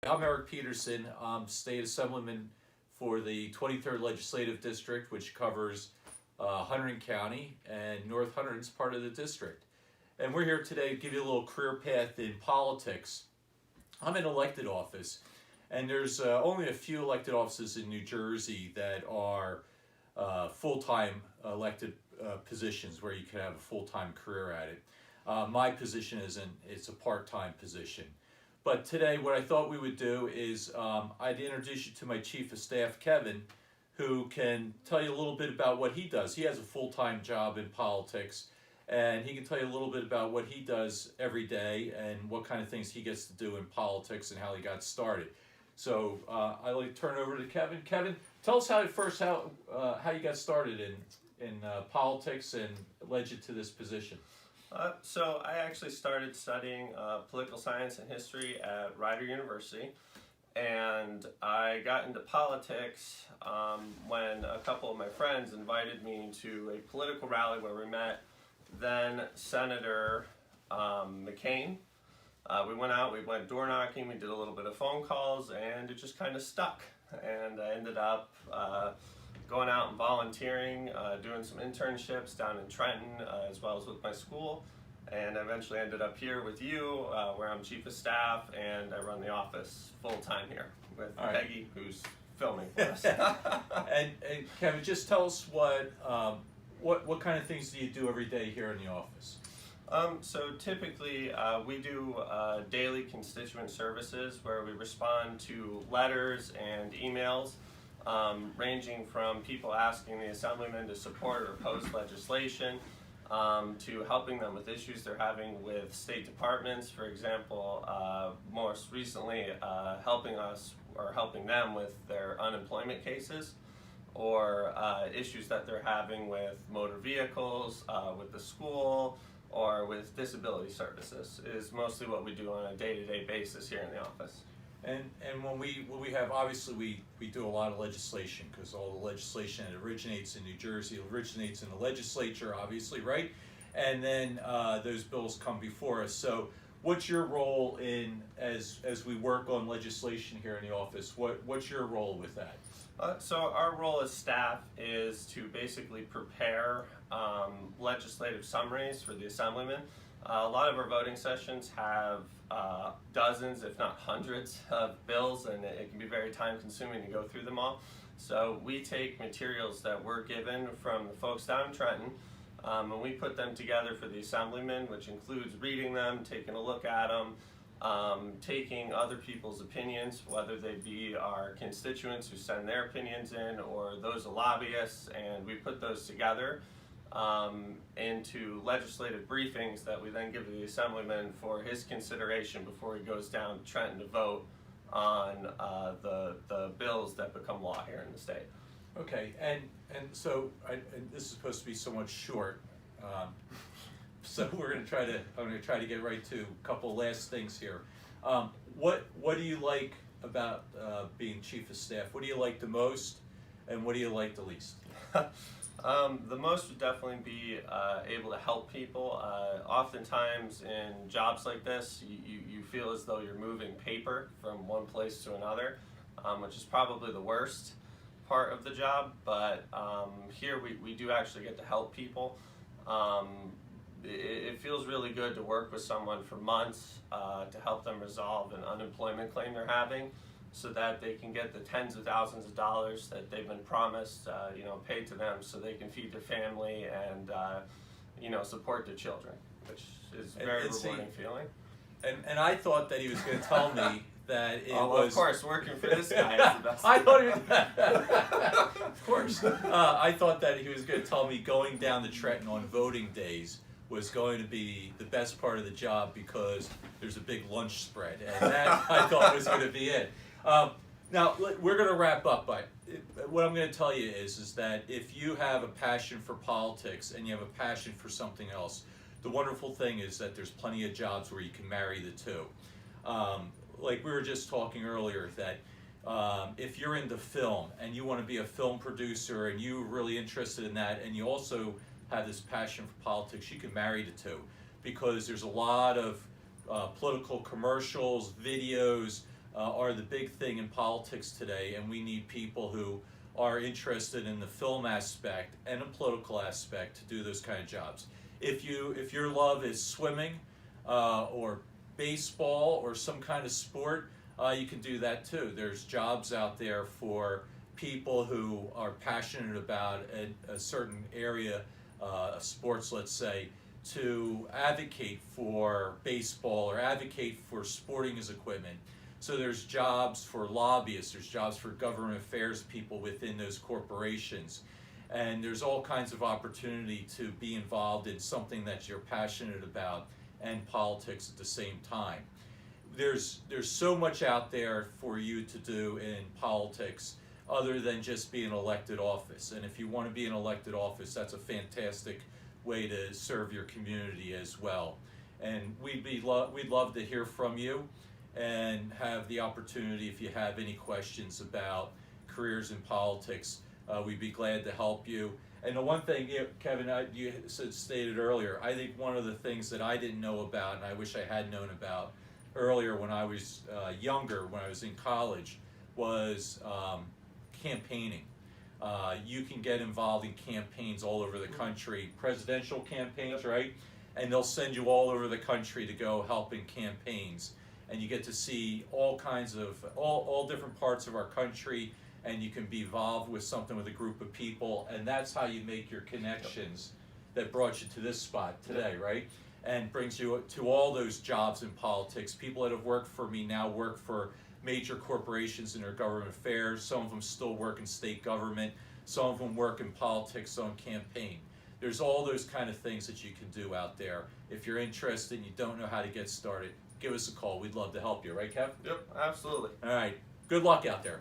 I'm Eric Peterson. I'm State Assemblyman for the 23rd Legislative District, which covers Hunterdon County, and North Hunterdon is part of the district. And we're here today to give you a little career path in politics. I'm in elected office, and there's only a few elected offices in New Jersey that are full-time elected positions where you can have a full-time career at it. My position isn't, it's a part-time position. But today what I thought we would do is I'd introduce you to my Chief of Staff, Kevin, who can tell you a little bit about what he does. He has a full-time job in politics, and he can tell you a little bit about what he does every day and what kind of things he gets to do in politics and how he got started. So I'd like to turn it over to Kevin. Kevin, tell us how you got started in politics and led you to this position. So I actually started studying political science and history at Rider University, and I got into politics when a couple of my friends invited me to a political rally where we met then Senator McCain. We went out, we went door knocking, we did a little bit of phone calls, and it just kind of stuck. And I ended up going out and volunteering, doing some internships down in Trenton, as well as with my school, and I eventually ended up here with you, where I'm Chief of Staff, and I run the office full-time here with Peggy, who's filming for us. and Kevin, just tell us what kind of things do you do every day here in the office? So typically we do daily constituent services where we respond to letters and emails ranging from people asking the Assemblyman to support or oppose legislation to helping them with issues they're having with state departments. For example, most recently helping us or helping them with their unemployment cases, or issues that they're having with motor vehicles, with the school, or with disability services is mostly what we do on a day-to-day basis here in the office. And when we have, obviously we do a lot of legislation, because all the legislation that originates in New Jersey originates in the legislature, obviously, right? And then those bills come before us. So what's your role in, as we work on legislation here in the office, what's your role with that? So our role as staff is to basically prepare legislative summaries for the Assemblyman. A lot of our voting sessions have dozens, if not hundreds, of bills, and it can be very time consuming to go through them all. So we take materials that we're given from the folks down in Trenton, and we put them together for the Assemblyman, which includes reading them, taking a look at them, taking other people's opinions, whether they be our constituents who send their opinions in or those of lobbyists, and we put those together into legislative briefings that we then give to the Assemblyman for his consideration before he goes down to Trenton to vote on the bills that become law here in the state. Okay, and so and this is supposed to be somewhat short, so I'm going to try to get right to a couple last things here. What do you like about being Chief of Staff? What do you like the most, and what do you like the least? The most would definitely be able to help people. Oftentimes in jobs like this, you feel as though you're moving paper from one place to another, which is probably the worst part of the job, but here we do actually get to help people. It feels really good to work with someone for months to help them resolve an unemployment claim they're having, so that they can get the tens of thousands of dollars that they've been promised, paid to them, so they can feed their family and support their children, which is a very rewarding feeling. And I thought that he was going to tell me that it was. Of course, working for this guy is the best. I thought he was, of course. I thought that he was going to tell me going down to Trenton on voting days was going to be the best part of the job because there's a big lunch spread, and that I thought was going to be it. Now we're going to wrap up, but what I'm going to tell you is that if you have a passion for politics and you have a passion for something else, the wonderful thing is that there's plenty of jobs where you can marry the two. Like we were just talking earlier, that if you're into film and you want to be a film producer and you're really interested in that, and you also have this passion for politics, you can marry the two, because there's a lot of political commercials, videos, are the big thing in politics today, and we need people who are interested in the film aspect and a political aspect to do those kind of jobs. If your love is swimming or baseball or some kind of sport, you can do that too. There's jobs out there for people who are passionate about a certain area, sports, let's say, to advocate for baseball or advocate for sporting as equipment. So there's jobs for lobbyists, there's jobs for government affairs people within those corporations, and there's all kinds of opportunity to be involved in something that you're passionate about and politics at the same time. There's so much out there for you to do in politics other than just be an elected office. And if you want to be an elected office, that's a fantastic way to serve your community as well. And we'd love to hear from you and have the opportunity, if you have any questions about careers in politics, we'd be glad to help you. And the one thing, Kevin, you stated earlier, I think one of the things that I didn't know about, and I wish I had known about earlier when I was younger, when I was in college, was campaigning. You can get involved in campaigns all over the country, presidential campaigns, right? And they'll send you all over the country to go help in campaigns. And you get to see all kinds of, all different parts of our country, and you can be involved with something with a group of people, and that's how you make your connections that brought you to this spot today, right? And brings you to all those jobs in politics. People that have worked for me now work for major corporations in their government affairs. Some of them still work in state government. Some of them work in politics on campaign. There's all those kind of things that you can do out there. If you're interested and you don't know how to get started, give us a call. We'd love to help you, right, Kev? Yep, absolutely. All right. Good luck out there.